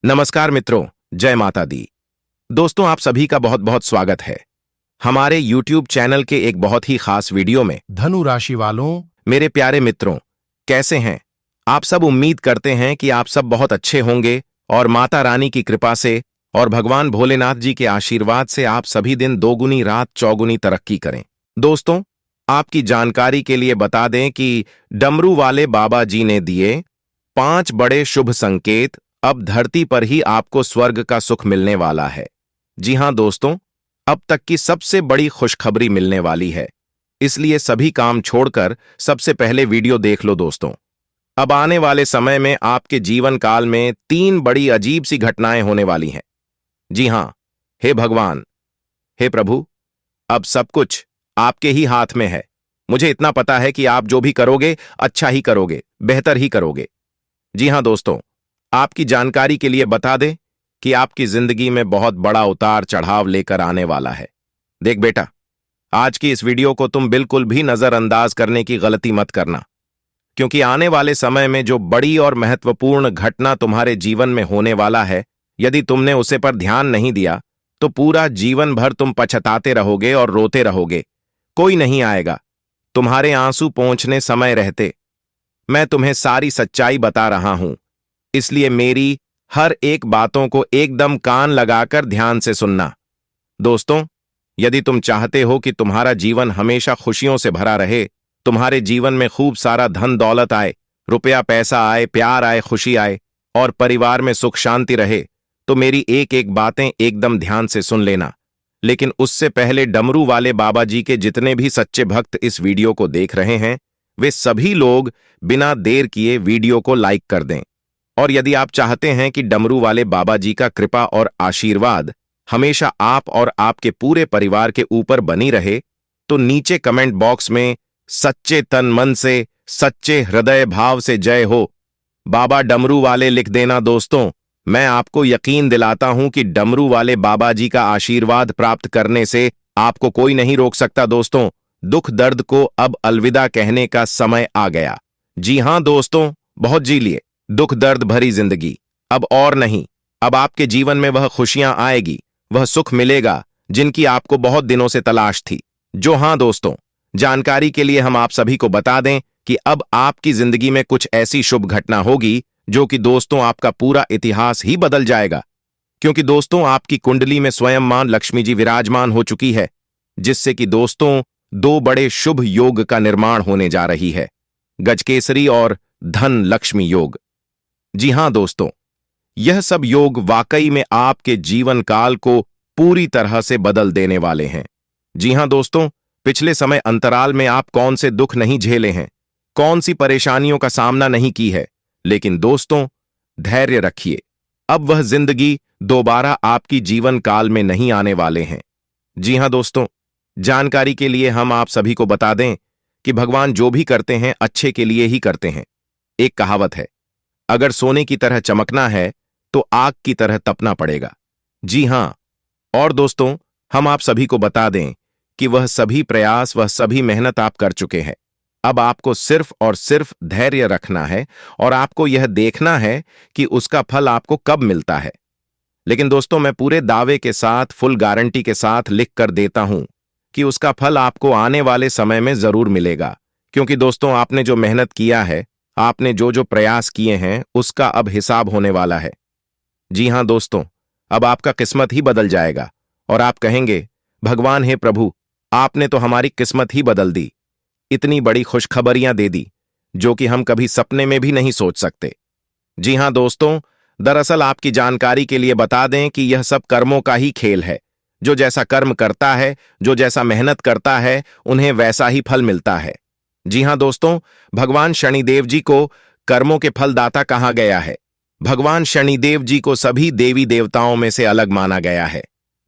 नमस्कार मित्रों, जय माता दी। दोस्तों, आप सभी का बहुत बहुत स्वागत है हमारे YouTube चैनल के एक बहुत ही खास वीडियो में। धनु राशि वालों, मेरे प्यारे मित्रों, कैसे हैं आप सब? उम्मीद करते हैं कि आप सब बहुत अच्छे होंगे और माता रानी की कृपा से और भगवान भोलेनाथ जी के आशीर्वाद से आप सभी दिन दोगुनी रात चौगुनी तरक्की करें। दोस्तों, आपकी जानकारी के लिए बता दें कि डमरू वाले बाबा जी ने दिए 5 बड़े शुभ संकेत। अब धरती पर ही आपको स्वर्ग का सुख मिलने वाला है। जी हां दोस्तों, अब तक की सबसे बड़ी खुशखबरी मिलने वाली है, इसलिए सभी काम छोड़कर सबसे पहले वीडियो देख लो दोस्तों। अब आने वाले समय में आपके जीवन काल में 3 बड़ी अजीब सी घटनाएं होने वाली हैं। जी हां, हे भगवान, हे प्रभु, अब सब कुछ आपके ही हाथ में है। मुझे इतना पता है कि आप जो भी करोगे अच्छा ही करोगे, बेहतर ही करोगे। जी हां दोस्तों, आपकी जानकारी के लिए बता दें कि आपकी जिंदगी में बहुत बड़ा उतार चढ़ाव लेकर आने वाला है। देख बेटा, आज की इस वीडियो को तुम बिल्कुल भी नजरअंदाज करने की गलती मत करना, क्योंकि आने वाले समय में जो बड़ी और महत्वपूर्ण घटना तुम्हारे जीवन में होने वाला है, यदि तुमने उसे पर ध्यान नहीं दिया तो पूरा जीवन भर तुम पछताते रहोगे और रोते रहोगे। कोई नहीं आएगा तुम्हारे आंसू पोंछने समय रहते। मैं तुम्हें सारी सच्चाई बता रहा हूं, इसलिए मेरी हर एक बातों को एकदम कान लगाकर ध्यान से सुनना। दोस्तों, यदि तुम चाहते हो कि तुम्हारा जीवन हमेशा खुशियों से भरा रहे, तुम्हारे जीवन में खूब सारा धन दौलत आए, रुपया पैसा आए, प्यार आए, खुशी आए और परिवार में सुख शांति रहे, तो मेरी एक एक बातें एकदम ध्यान से सुन लेना। लेकिन उससे पहले डमरू वाले बाबा जी के जितने भी सच्चे भक्त इस वीडियो को देख रहे हैं, वे सभी लोग बिना देर किए वीडियो को लाइक कर दें। और यदि आप चाहते हैं कि डमरू वाले बाबा जी का कृपा और आशीर्वाद हमेशा आप और आपके पूरे परिवार के ऊपर बनी रहे, तो नीचे कमेंट बॉक्स में सच्चे तन मन से, सच्चे हृदय भाव से जय हो बाबा डमरू वाले लिख देना। दोस्तों, मैं आपको यकीन दिलाता हूं कि डमरू वाले बाबा जी का आशीर्वाद प्राप्त करने से आपको कोई नहीं रोक सकता। दोस्तों, दुख दर्द को अब अलविदा कहने का समय आ गया। जी हां दोस्तों, बहुत जी लिए दुख दर्द भरी जिंदगी। अब और नहीं, अब आपके जीवन में वह खुशियां आएगी, वह सुख मिलेगा जिनकी आपको बहुत दिनों से तलाश थी। जो हां दोस्तों, जानकारी के लिए हम आप सभी को बता दें कि अब आपकी जिंदगी में कुछ ऐसी शुभ घटना होगी जो कि दोस्तों आपका पूरा इतिहास ही बदल जाएगा। क्योंकि दोस्तों, आपकी कुंडली में स्वयं मां लक्ष्मी जी विराजमान हो चुकी है, जिससे कि दोस्तों 2 बड़े शुभ योग का निर्माण होने जा रही है, गजकेसरी और धन लक्ष्मी योग। जी हां दोस्तों, यह सब योग वाकई में आपके जीवन काल को पूरी तरह से बदल देने वाले हैं। जी हां दोस्तों, पिछले समय अंतराल में आप कौन से दुख नहीं झेले हैं, कौन सी परेशानियों का सामना नहीं की है, लेकिन दोस्तों धैर्य रखिए, अब वह जिंदगी दोबारा आपकी जीवन काल में नहीं आने वाले हैं। जी हां दोस्तों, जानकारी के लिए हम आप सभी को बता दें कि भगवान जो भी करते हैं अच्छे के लिए ही करते हैं। एक कहावत है, अगर सोने की तरह चमकना है तो आग की तरह तपना पड़ेगा। जी हां, और दोस्तों हम आप सभी को बता दें कि वह सभी प्रयास, वह सभी मेहनत आप कर चुके हैं। अब आपको सिर्फ और सिर्फ धैर्य रखना है और आपको यह देखना है कि उसका फल आपको कब मिलता है। लेकिन दोस्तों, मैं पूरे दावे के साथ, फुल गारंटी के साथ लिख कर देता हूं कि उसका फल आपको आने वाले समय में जरूर मिलेगा। क्योंकि दोस्तों, आपने जो मेहनत किया है, आपने जो जो प्रयास किए हैं, उसका अब हिसाब होने वाला है। जी हां दोस्तों, अब आपका किस्मत ही बदल जाएगा और आप कहेंगे, भगवान हे प्रभु, आपने तो हमारी किस्मत ही बदल दी, इतनी बड़ी खुशखबरियां दे दी जो कि हम कभी सपने में भी नहीं सोच सकते। जी हां दोस्तों, दरअसल आपकी जानकारी के लिए बता दें कि यह सब कर्मों का ही खेल है। जो जैसा कर्म करता है, जो जैसा मेहनत करता है, उन्हें वैसा ही फल मिलता है। जी हां दोस्तों, भगवान शनिदेव जी को कर्मों के फलदाता कहा गया है। भगवान शनिदेव जी को सभी देवी देवताओं में से अलग माना गया है।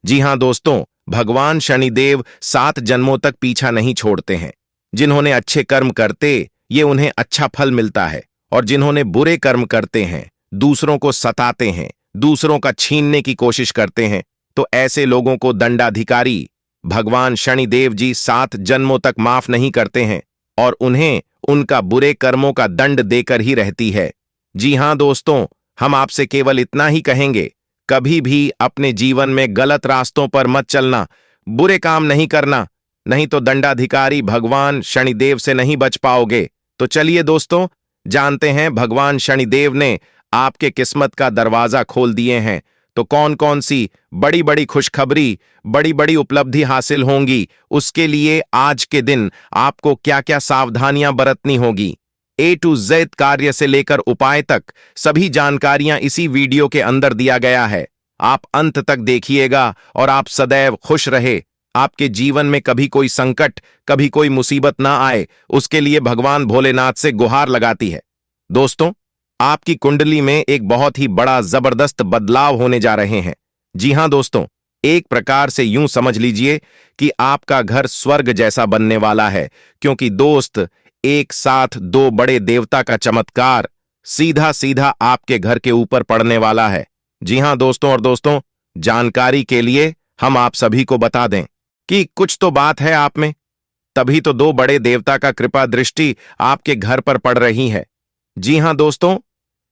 जी हां दोस्तों, भगवान शनिदेव 7 जन्मों तक पीछा नहीं छोड़ते हैं। जिन्होंने अच्छे कर्म करते, ये उन्हें अच्छा फल मिलता है, और जिन्होंने बुरे कर्म करते हैं, दूसरों को सताते हैं, दूसरों का छीनने की कोशिश करते हैं, तो ऐसे लोगों को दंडाधिकारी भगवान शनिदेव जी 7 जन्मों तक माफ नहीं करते हैं और उन्हें उनका बुरे कर्मों का दंड देकर ही रहती है। जी हां दोस्तों, हम आपसे केवल इतना ही कहेंगे, कभी भी अपने जीवन में गलत रास्तों पर मत चलना, बुरे काम नहीं करना, नहीं तो दंडाधिकारी भगवान शनिदेव से नहीं बच पाओगे। तो चलिए दोस्तों, जानते हैं भगवान शनिदेव ने आपके किस्मत का दरवाजा खोल दिए हैं, तो कौन कौन सी बड़ी बड़ी खुशखबरी, बड़ी बड़ी उपलब्धि हासिल होंगी, उसके लिए आज के दिन आपको क्या क्या सावधानियां बरतनी होगी, A to Z कार्य से लेकर उपाय तक सभी जानकारियां इसी वीडियो के अंदर दिया गया है। आप अंत तक देखिएगा और आप सदैव खुश रहे, आपके जीवन में कभी कोई संकट, कभी कोई मुसीबत ना आए, उसके लिए भगवान भोलेनाथ से गुहार लगाती है। दोस्तों, आपकी कुंडली में एक बहुत ही बड़ा जबरदस्त बदलाव होने जा रहे हैं। जी हां दोस्तों, एक प्रकार से यूं समझ लीजिए कि आपका घर स्वर्ग जैसा बनने वाला है, क्योंकि दोस्त, एक साथ दो बड़े देवता का चमत्कार सीधा सीधा आपके घर के ऊपर पड़ने वाला है। जी हां दोस्तों, और दोस्तों, जानकारी के लिए हम आप सभी को बता दें कि कुछ तो बात है आप में, तभी तो दो बड़े देवता का कृपा दृष्टि आपके घर पर पड़ रही है। जी हां दोस्तों,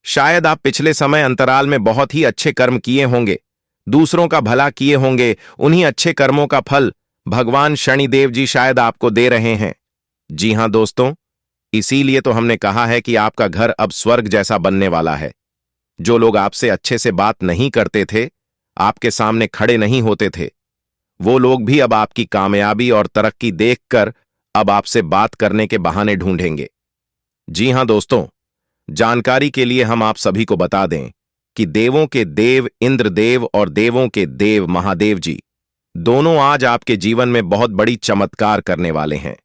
शायद आप पिछले समय अंतराल में बहुत ही अच्छे कर्म किए होंगे, दूसरों का भला किए होंगे, उन्हीं अच्छे कर्मों का फल भगवान शनिदेव जी शायद आपको दे रहे हैं। जी हां दोस्तों, इसीलिए तो हमने कहा है कि आपका घर अब स्वर्ग जैसा बनने वाला है। जो लोग आपसे अच्छे से बात नहीं करते थे, आपके सामने खड़े नहीं होते थे, वो लोग भी अब आपकी कामयाबी और तरक्की देखकर अब आपसे बात करने के बहाने ढूंढेंगे। जी हां दोस्तों, जानकारी के लिए हम आप सभी को बता दें कि देवों के देव इंद्रदेव और देवों के देव महादेव जी दोनों आज आपके जीवन में बहुत बड़ी चमत्कार करने वाले हैं।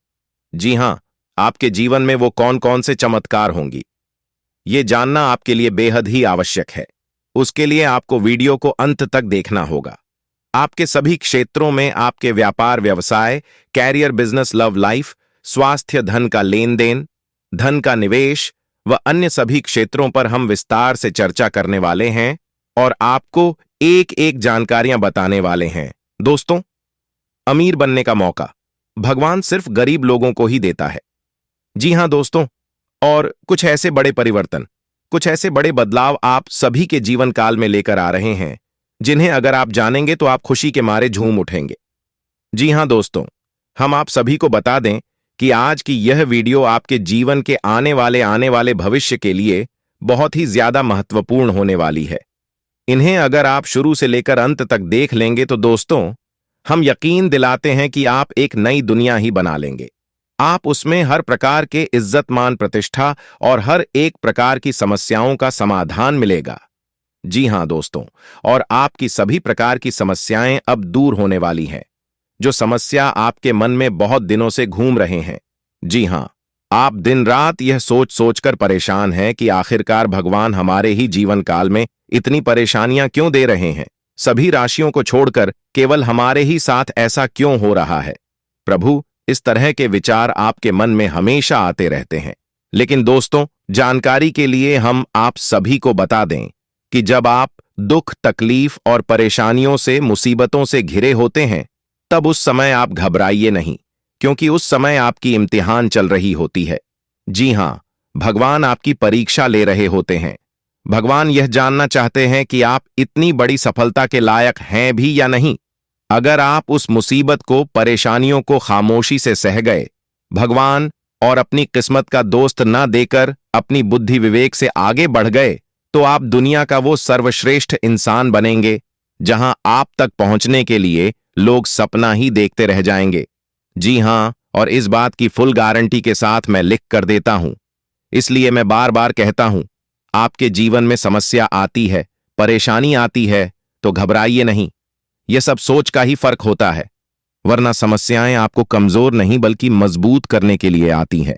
जी हां, आपके जीवन में वो कौन कौन से चमत्कार होंगी, ये जानना आपके लिए बेहद ही आवश्यक है। उसके लिए आपको वीडियो को अंत तक देखना होगा। आपके सभी क्षेत्रों में, आपके व्यापार व्यवसाय, कैरियर, बिजनेस, लव लाइफ, स्वास्थ्य, धन का लेन देन, धन का निवेश व अन्य सभी क्षेत्रों पर हम विस्तार से चर्चा करने वाले हैं और आपको एक एक जानकारियां बताने वाले हैं। दोस्तों, अमीर बनने का मौका भगवान सिर्फ गरीब लोगों को ही देता है। जी हां दोस्तों, और कुछ ऐसे बड़े परिवर्तन, कुछ ऐसे बड़े बदलाव आप सभी के जीवन काल में लेकर आ रहे हैं, जिन्हें अगर आप जानेंगे तो आप खुशी के मारे झूम उठेंगे। जी हां दोस्तों, हम आप सभी को बता दें कि आज की यह वीडियो आपके जीवन के आने वाले भविष्य के लिए बहुत ही ज्यादा महत्वपूर्ण होने वाली है। इन्हें अगर आप शुरू से लेकर अंत तक देख लेंगे तो दोस्तों, हम यकीन दिलाते हैं कि आप एक नई दुनिया ही बना लेंगे। आप उसमें हर प्रकार के इज्जत, मान, प्रतिष्ठा और हर एक प्रकार की समस्याओं का समाधान मिलेगा। जी हां दोस्तों, और आपकी सभी प्रकार की समस्याएं अब दूर होने वाली हैं, जो समस्या आपके मन में बहुत दिनों से घूम रहे हैं। जी हां, आप दिन रात यह सोच सोचकर परेशान हैं कि आखिरकार भगवान हमारे ही जीवन काल में इतनी परेशानियां क्यों दे रहे हैं, सभी राशियों को छोड़कर केवल हमारे ही साथ ऐसा क्यों हो रहा है। प्रभु, इस तरह के विचार आपके मन में हमेशा आते रहते हैं। लेकिन दोस्तों, जानकारी के लिए हम आप सभी को बता दें कि जब आप दुख, तकलीफ और परेशानियों से, मुसीबतों से घिरे होते हैं, तब उस समय आप घबराइए नहीं, क्योंकि उस समय आपकी इम्तिहान चल रही होती है। जी हां, भगवान आपकी परीक्षा ले रहे होते हैं। भगवान यह जानना चाहते हैं कि आप इतनी बड़ी सफलता के लायक हैं भी या नहीं। अगर आप उस मुसीबत को, परेशानियों को खामोशी से सह गए, भगवान और अपनी किस्मत का दोस्त न देकर अपनी बुद्धि विवेक से आगे बढ़ गए, तो आप दुनिया का वो सर्वश्रेष्ठ इंसान बनेंगे, जहां आप तक पहुंचने के लिए लोग सपना ही देखते रह जाएंगे। जी हां, और इस बात की फुल गारंटी के साथ मैं लिख कर देता हूं। इसलिए मैं बार बार कहता हूं, आपके जीवन में समस्या आती है, परेशानी आती है, तो घबराइए नहीं। यह सब सोच का ही फर्क होता है, वरना समस्याएं आपको कमजोर नहीं बल्कि मजबूत करने के लिए आती हैं।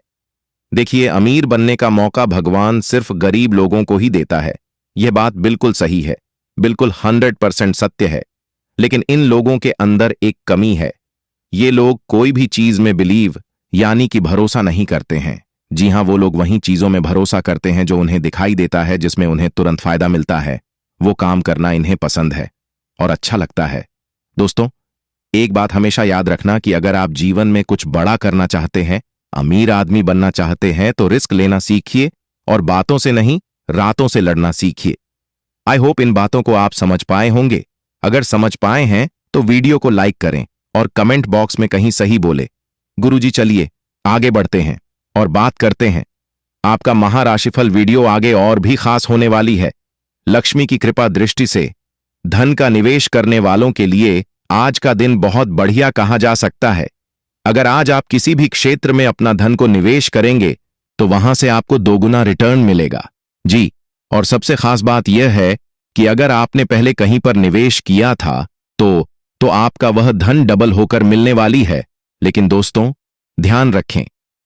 देखिए, अमीर बनने का मौका भगवान सिर्फ गरीब लोगों को ही देता है। यह बात बिल्कुल सही है, बिल्कुल 100% सत्य है। लेकिन इन लोगों के अंदर एक कमी है। ये लोग कोई भी चीज में बिलीव यानी कि भरोसा नहीं करते हैं। जी हां, वो लोग वहीं चीजों में भरोसा करते हैं जो उन्हें दिखाई देता है, जिसमें उन्हें तुरंत फायदा मिलता है। वो काम करना इन्हें पसंद है और अच्छा लगता है। दोस्तों, एक बात हमेशा याद रखना कि अगर आप जीवन में कुछ बड़ा करना चाहते हैं, अमीर आदमी बनना चाहते हैं, तो रिस्क लेना सीखिए और बातों से नहीं, रातों से लड़ना सीखिए। आई होप इन बातों को आप समझ पाए होंगे। अगर समझ पाए हैं तो वीडियो को लाइक करें और कमेंट बॉक्स में कहीं सही बोले। गुरुजी चलिए आगे बढ़ते हैं और बात करते हैं। आपका महाराशिफल वीडियो आगे और भी खास होने वाली है। लक्ष्मी की कृपा दृष्टि से धन का निवेश करने वालों के लिए आज का दिन बहुत बढ़िया कहा जा सकता है। अगर आज आप किसी भी क्षेत्र में अपना धन को निवेश करेंगे तो वहां से आपको दोगुना रिटर्न मिलेगा। जी, और सबसे खास बात यह है कि अगर आपने पहले कहीं पर निवेश किया था तो आपका वह धन डबल होकर मिलने वाली है। लेकिन दोस्तों ध्यान रखें,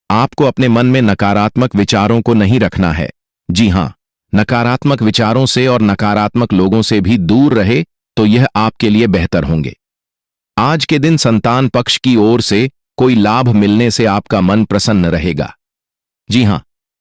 आपको अपने मन में नकारात्मक विचारों को नहीं रखना है। जी हां, नकारात्मक विचारों से और नकारात्मक लोगों से भी दूर रहे तो यह आपके लिए बेहतर होंगे। आज के दिन संतान पक्ष की ओर से कोई लाभ मिलने से आपका मन प्रसन्न रहेगा। जी हां,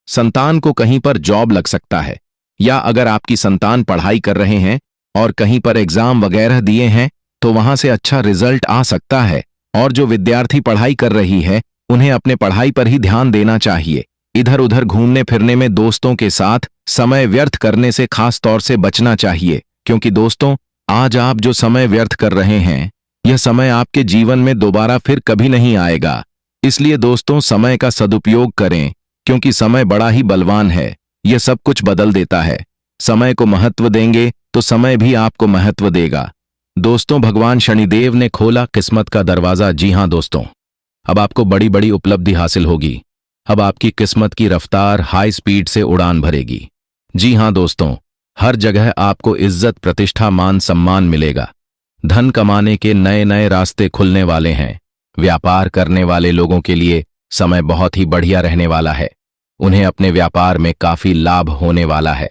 संतान को कहीं पर जॉब लग सकता है, या अगर आपकी संतान पढ़ाई कर रहे हैं और कहीं पर एग्जाम वगैरह दिए हैं तो वहां से अच्छा रिजल्ट आ सकता है। और जो विद्यार्थी पढ़ाई कर रही है उन्हें अपने पढ़ाई पर ही ध्यान देना चाहिए। इधर उधर घूमने फिरने में दोस्तों के साथ समय व्यर्थ करने से खास तौर से बचना चाहिए, क्योंकि दोस्तों आज आप जो समय व्यर्थ कर रहे हैं यह समय आपके जीवन में दोबारा फिर कभी नहीं आएगा। इसलिए दोस्तों समय का सदुपयोग करें, क्योंकि समय बड़ा ही बलवान है, यह सब कुछ बदल देता है। समय को महत्व देंगे तो समय भी आपको महत्व देगा। दोस्तों भगवान शनिदेव ने खोला किस्मत का दरवाजा। जी हां दोस्तों, अब आपको बड़ी बड़ी उपलब्धि हासिल होगी। अब आपकी किस्मत की रफ्तार हाई स्पीड से उड़ान भरेगी। जी हां दोस्तों, हर जगह आपको इज्जत प्रतिष्ठा मान सम्मान मिलेगा। धन कमाने के नए नए रास्ते खुलने वाले हैं। व्यापार करने वाले लोगों के लिए समय बहुत ही बढ़िया रहने वाला है। उन्हें अपने व्यापार में काफी लाभ होने वाला है।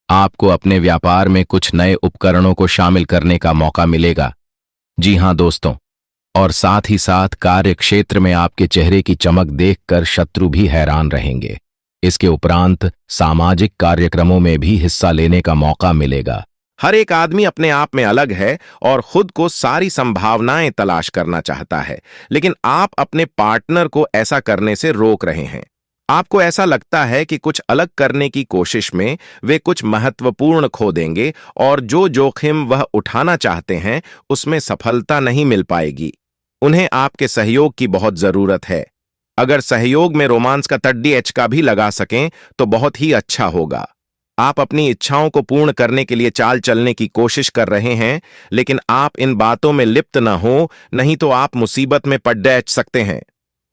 आपको अपने व्यापार में कुछ नए उपकरणों को शामिल करने का मौका मिलेगा। जी हां दोस्तों, और साथ ही साथ कार्य क्षेत्र में आपके चेहरे की चमक देखकर शत्रु भी हैरान रहेंगे। इसके उपरांत सामाजिक कार्यक्रमों में भी हिस्सा लेने का मौका मिलेगा। हर एक आदमी अपने आप में अलग है और खुद को सारी संभावनाएं तलाश करना चाहता है, लेकिन आप अपने पार्टनर को ऐसा करने से रोक रहे हैं। आपको ऐसा लगता है कि कुछ अलग करने की कोशिश में वे कुछ महत्वपूर्ण खो देंगे और जो जोखिम वह उठाना चाहते हैं उसमें सफलता नहीं मिल पाएगी। उन्हें आपके सहयोग की बहुत जरूरत है। अगर सहयोग में रोमांस का TH का भी लगा सकें तो बहुत ही अच्छा होगा। आप अपनी इच्छाओं को पूर्ण करने के लिए चाल चलने की कोशिश कर रहे हैं, लेकिन आप इन बातों में लिप्त न हो, नहीं तो आप मुसीबत में पड़ सकते हैं।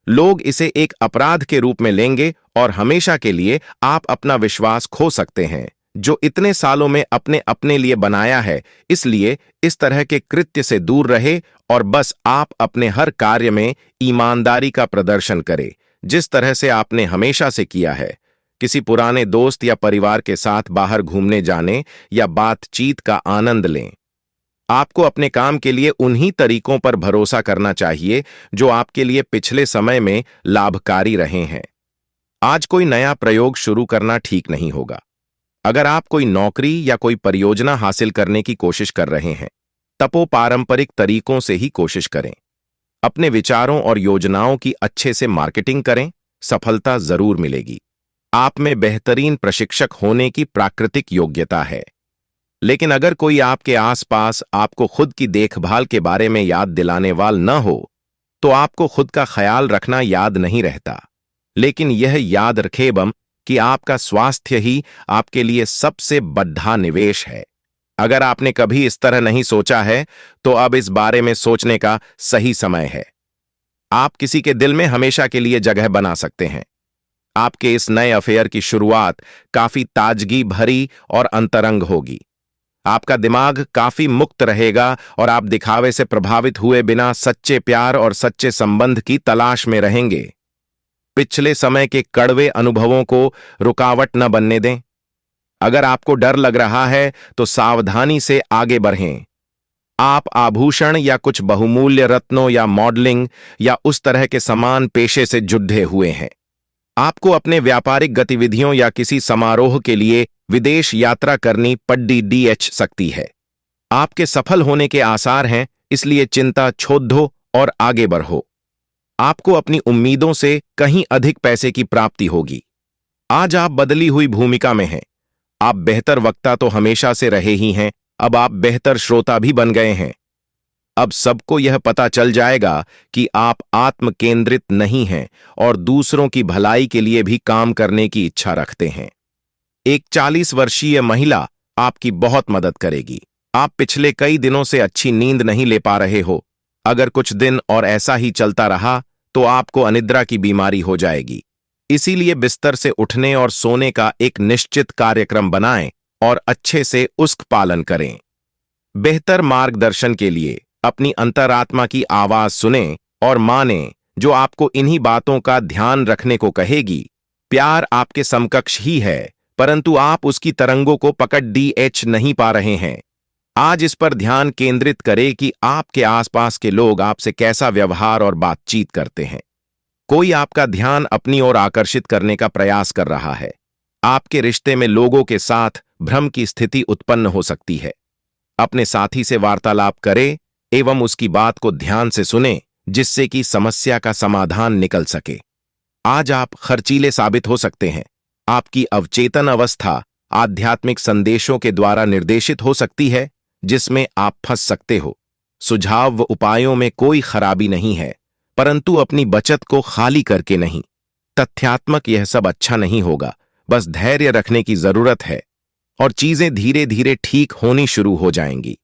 लोग इसे एक अपराध के रूप में लेंगे और हमेशा के लिए आप अपना विश्वास खो सकते हैं, जो इतने सालों में अपने लिए बनाया है। इसलिए इस तरह के कृत्य से दूर रहे और बस आप अपने हर कार्य में ईमानदारी का प्रदर्शन करें, जिस तरह से आपने हमेशा से किया है। किसी पुराने दोस्त या परिवार के साथ बाहर घूमने जाने या बातचीत का आनंद लें। आपको अपने काम के लिए उन्हीं तरीकों पर भरोसा करना चाहिए जो आपके लिए पिछले समय में लाभकारी रहे हैं। आज कोई नया प्रयोग शुरू करना ठीक नहीं होगा। अगर आप कोई नौकरी या कोई परियोजना हासिल करने की कोशिश कर रहे हैं, तब पारंपरिक तरीकों से ही कोशिश करें। अपने विचारों और योजनाओं की अच्छे से मार्केटिंग करें, सफलता जरूर मिलेगी। आप में बेहतरीन प्रशिक्षक होने की प्राकृतिक योग्यता है, लेकिन अगर कोई आपके आसपास आपको खुद की देखभाल के बारे में याद दिलाने वाला न हो तो आपको खुद का ख्याल रखना याद नहीं रहता। लेकिन यह याद रखें कि आपका स्वास्थ्य ही आपके लिए सबसे बड़ा निवेश है। अगर आपने कभी इस तरह नहीं सोचा है तो अब इस बारे में सोचने का सही समय है। आप किसी के दिल में हमेशा के लिए जगह बना सकते हैं। आपके इस नए अफेयर की शुरुआत काफी ताजगी भरी और अंतरंग होगी। आपका दिमाग काफी मुक्त रहेगा और आप दिखावे से प्रभावित हुए बिना सच्चे प्यार और सच्चे संबंध की तलाश में रहेंगे। पिछले समय के कड़वे अनुभवों को रुकावट न बनने दें। अगर आपको डर लग रहा है तो सावधानी से आगे बढ़ें। आप आभूषण या कुछ बहुमूल्य रत्नों या मॉडलिंग या उस तरह के समान पेशे से जुड़े हुए हैं। आपको अपने व्यापारिक गतिविधियों या किसी समारोह के लिए विदेश यात्रा करनी पड़ सकती है। आपके सफल होने के आसार हैं, इसलिए चिंता छोड़ दो और आगे बढ़ो। आपको अपनी उम्मीदों से कहीं अधिक पैसे की प्राप्ति होगी। आज आप बदली हुई भूमिका में हैं। आप बेहतर वक्ता तो हमेशा से रहे ही हैं, अब आप बेहतर श्रोता भी बन गए हैं। अब सबको यह पता चल जाएगा कि आप आत्म केंद्रित नहीं हैं और दूसरों की भलाई के लिए भी काम करने की इच्छा रखते हैं। एक 40 वर्षीय महिला आपकी बहुत मदद करेगी। आप पिछले कई दिनों से अच्छी नींद नहीं ले पा रहे हो। अगर कुछ दिन और ऐसा ही चलता रहा तो आपको अनिद्रा की बीमारी हो जाएगी। इसीलिए बिस्तर से उठने और सोने का एक निश्चित कार्यक्रम बनाएं और अच्छे से उसका पालन करें। बेहतर मार्गदर्शन के लिए अपनी अंतरात्मा की आवाज सुनें और मानें, जो आपको इन्हीं बातों का ध्यान रखने को कहेगी। प्यार आपके समकक्ष ही है, परंतु आप उसकी तरंगों को पकड़ नहीं पा रहे हैं। आज इस पर ध्यान केंद्रित करें कि आपके आसपास के लोग आपसे कैसा व्यवहार और बातचीत करते हैं। कोई आपका ध्यान अपनी ओर आकर्षित करने का प्रयास कर रहा है। आपके रिश्ते में लोगों के साथ भ्रम की स्थिति उत्पन्न हो सकती है। अपने साथी से वार्तालाप करें एवं उसकी बात को ध्यान से सुनें, जिससे कि समस्या का समाधान निकल सके। आज आप खर्चीले साबित हो सकते हैं। आपकी अवचेतन अवस्था आध्यात्मिक संदेशों के द्वारा निर्देशित हो सकती है, जिसमें आप फंस सकते हो। सुझाव व उपायों में कोई खराबी नहीं है, परंतु अपनी बचत को खाली करके नहीं। तथ्यात्मक यह सब अच्छा नहीं होगा, बस धैर्य रखने की जरूरत है और चीजें धीरे धीरे ठीक होनी शुरू हो जाएंगी।